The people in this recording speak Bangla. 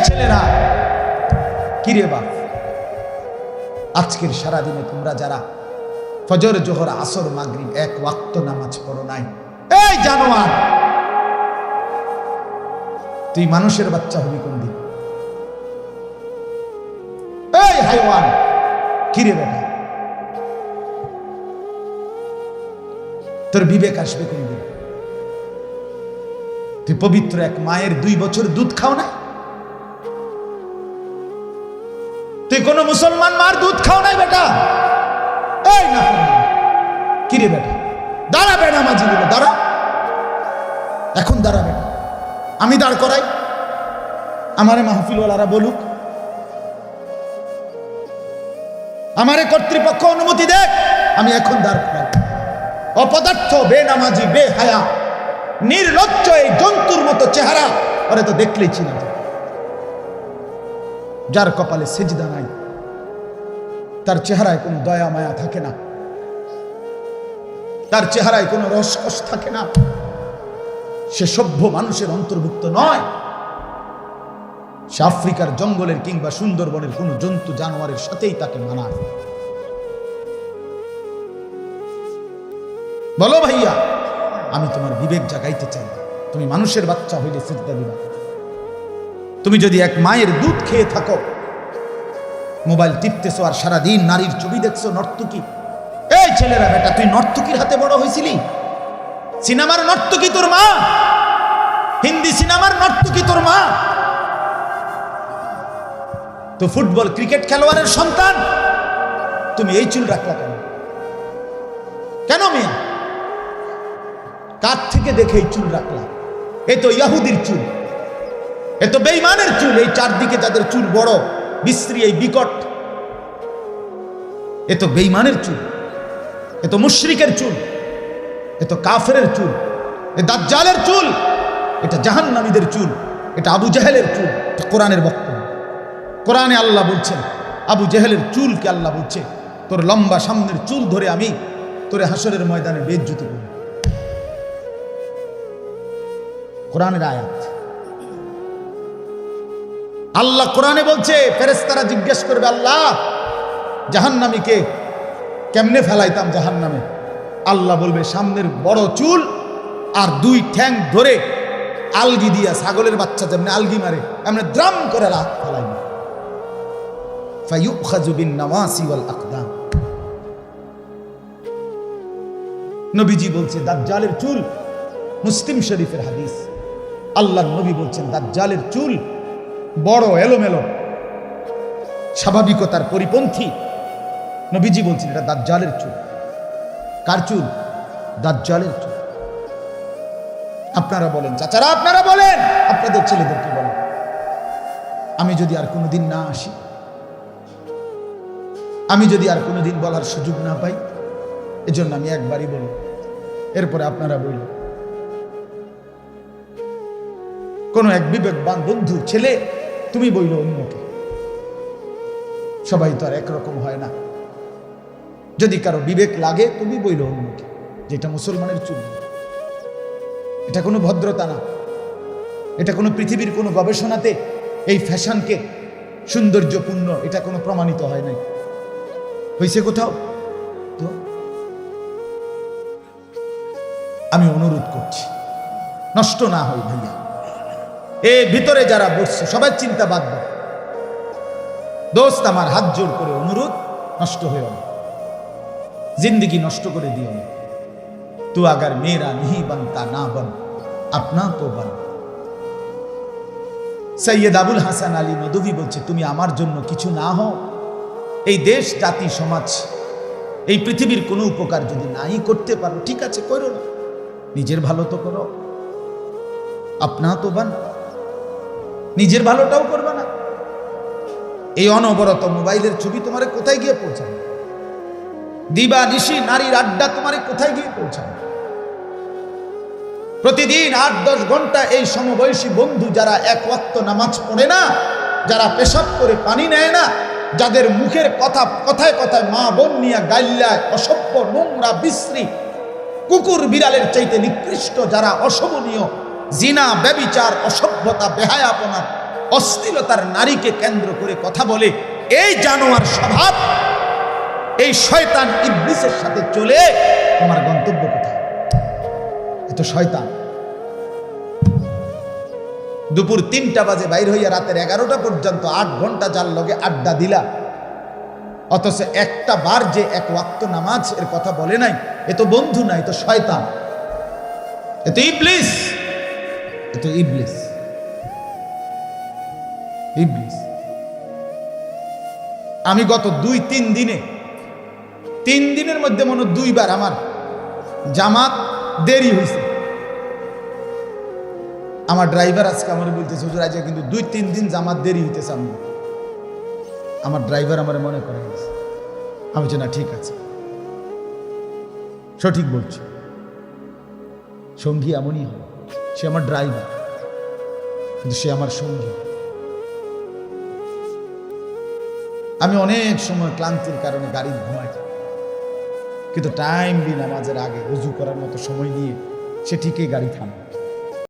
ছেলেরা, কিরে বাপ, আজকের সারাদিনে তোমরা যারা ফজর জোহর আসর মাগরিব এক ওয়াক্ত নামাজ পড়ো নাই, এই জানোয়ার, তুই মানুষের বাচ্চা হবি কোন দিন? এই হাইওয়ান, কিরে বেটা, তোর বিবেক আসবে কোন দিন? তুই পবিত্র এক মায়ের 2 বছর দুধ খাও না? তুই কোন মুসলমান মার দুধ খাও নাই বেটা? এই না, কিরে বেটা, দাঁড়া বেটা, মাঝি বলে দাঁড়া, এখন দাঁড়া বেটা, আমি দাঁড় করাই, আমারে মাহফিলওয়ালারা বলুক, আমারে কর্তৃপক্ষ অনুমতি দেখ, আমি এখন দাঁড় করাই। অপদার্থ, বেনামাজি, বেহায়া, নির্লজ্জ এই জন্তুর মতো চেহারা, ওরে তো দেখলেই চিনা যায়। যার কপালে সেজদা নাই, তার চেহারায় কোনো দয়া মায়া থাকে না, তার চেহারায় কোনো রসকস থাকে না, সে সভ্য মানুষের অন্তর্ভুক্ত নয়। সে আফ্রিকার জঙ্গলের কিংবা সুন্দরবনের কোনো জন্তু জানোয়ারের সাথেই তাকে মানায়। বলো ভাইয়া, আমি তোমার বিবেক জাগাইতে চাই, তুমি মানুষের বাচ্চা হইলে সিজদা দিবা। তুমি যদি এক মায়ের দুধ খেয়ে থাকো, মোবাইল টিপতেছো আর সারাদিন নারীর ছবি দেখছো, নর্তকী, এই ছেলেরা বেটা, তুই নর্তকীর হাতে বড় হয়েছিলি? সিনেমার নর্তকী তোর মা, হিন্দি সিনেমার নর্তকী তোর মা, তো ফুটবল ক্রিকেট খেলোয়াড়ের সন্তান, তুমি এই চুল রাখলা কেন? কেন মেয়ে? কার থেকে দেখে এই চুল রাখলা? এ তো ইয়াহুদির চুল, এ তো বেঈমানের চুল। এই চারদিকে যাদের চুল বড় বিশ্রী, এই বিকট, এ তো বেঈমানের চুল, এ তো মুশরিকের চুল, এ তো কাফেরের চুল, এ দাজ্জালের চুল, এটা জাহান্নামীদের চুল, এটা আবু জেহেলের চুল। এটা কোরআনের বক্তব্য। কোরআনে আল্লাহ বলছেন, আবু জেহেলের চুলকে আল্লাহ বলছে, তোর লম্বা সামনের চুল ধরে আমি তোরে হাসরের ময়দানে বেইজ্জতি করব। কোরআনের আয়াত। আল্লাহ কোরআনে বলছে, ফেরেশতারা জিজ্ঞেস করবে, আল্লাহ জাহান্নামীকে কেমনে ফেলাইতাম জাহান্নামে? আল্লাহ বলবে, সামনের বড় চুল আর 2 ঠ্যাং ধরে আলগি দিয়া, ছাগলের বাচ্চা যেমনি আলগি মারে এমনি দ্রাম করে ফেলাইবে। ফায়ুখাযু বিন নাওয়াসি ওয়াল আকদাম। নবীজি বলছে দাজ্জালের চুল, মুসলিম শরীফের হাদিস, আল্লাহর নবী বলছেন দাজ্জালের চুল বড় এলোমেলো, স্বাভাবিকতার পরিপন্থী। নবীজি বলছেন এটা দাজ্জালের চুল। কার চুল? দাজ্জালের চুল। আপনারা বলেন চাচারা, আপনারা বলেন, আপনাদের ছেলেদেরকে বলেন, আমি যদি আর কোনোদিন না আসি, আমি যদি আর কোনোদিন বলার সুযোগ না পাই, এজন্য আমি একবারই বলব, এরপরে আপনারা বলুন। কোন এক বিবেকবান বন্ধু ছেলে তুমি বইল অন্যকে, সবাই তো আর একরকম হয় না। যদি কারো বিবেক লাগে তুমি বইল অন্যকে, যেটা মুসলমানের চুল। এটা কোনো ভদ্রতা না, এটা কোনো পৃথিবীর কোনো গবেষণাতে এই ফ্যাশনকে সৌন্দর্যপূর্ণ এটা কোনো প্রমাণিত হয় নাই। হয়েছে কোথাও? তো আমি অনুরোধ করছি, নষ্ট না হয় ভাইয়া। এর ভিতরে যারা বসছে সবাই চিন্তা বাদ দাও। দোস্ত আমার, হাত জোর করে অনুরোধ, নষ্ট হয়েও না, জিন্দগি নষ্ট করে দিও না। তু আগার মেরা नहीं बनता ना बन अपना तो बन। সৈয়দ আবুল হাসান আলী নদভী বলছে, তুমি আমার জন্য কিছু না হও, এই দেশ জাতি সমাজ এই পৃথিবীর কোনো উপকার যদি নাই করতে পারো, ঠিক আছে করো না, নিজের ভালো তো করো, আপনা তো বান, নিজের ভালোটাও করবে না। এই অনবরত মোবাইলের ছবি তোমারে কোথায় গিয়ে পৌঁছাবে? দিবা নিশি নারীর আড্ডা তোমারে কোথায় গিয়ে পৌঁছাবে? প্রতিদিন 8-10 ঘন্টা এই সমবয়সী বন্ধু যারা এক ওয়াক্ত নামাজ পড়ে না, যারা পেশাব করে পানি নেয় না, যাদের মুখের কথায় কথায় মা বোন নিয়ে গাইল্লায়, অসভ্য, নোংরা, বিশ্রী, কুকুর বিড়ালের চাইতে নিকৃষ্ট, যারা অশোভনীয়, জিনা, ব্যভিচার, অসভ্যতা, বেহায়াপনা, অশ্লীলতার নারীকে কেন্দ্র করে কথা বলে, এই জানোয়ার স্বভাব, এই শয়তান ইবলিসের সাথে চলে তোমার গন্তব্য কোথায়? এ তো শয়তান। দুপুর 3টা বাজে বাইর হইয়া রাতের 11টা পর্যন্ত 8 ঘন্টা যার লগে আড্ডা দিলা, অথচ একটা বার যে এক ওয়াক্ত নামাজ এর কথা বলে নাই, এ তো বন্ধু নাই, তো শয়তান, এ তো ইবলিস, এ তো ইবলিস, ইবলিস। আমি গত 2-3 দিনে, 3 দিনের মধ্যে মনে 2 বার আমার জামাত দেরি হয়েছে। আমার ড্রাইভার আজকে আমার বলতেছে, হুজুর আজকে কিন্তু 2-3 দিন জামাত দেরি হইতেছে। আমার ড্রাইভার আমার মনে করে গেছে। আমি বলছি না, ঠিক আছে, সঠিক বলছি। সঙ্গী এমনই হয়, সে আমার ড্রাইভার কিন্তু সে আমার সঙ্গী। আমি অনেক সময় ক্লান্তির কারণে গাড়ি ঘুমাই, কিন্তু টাইমলি নামাজের আগে ওযু করার মতো সময় নিয়ে সে ঠিকই গাড়ি থামায়।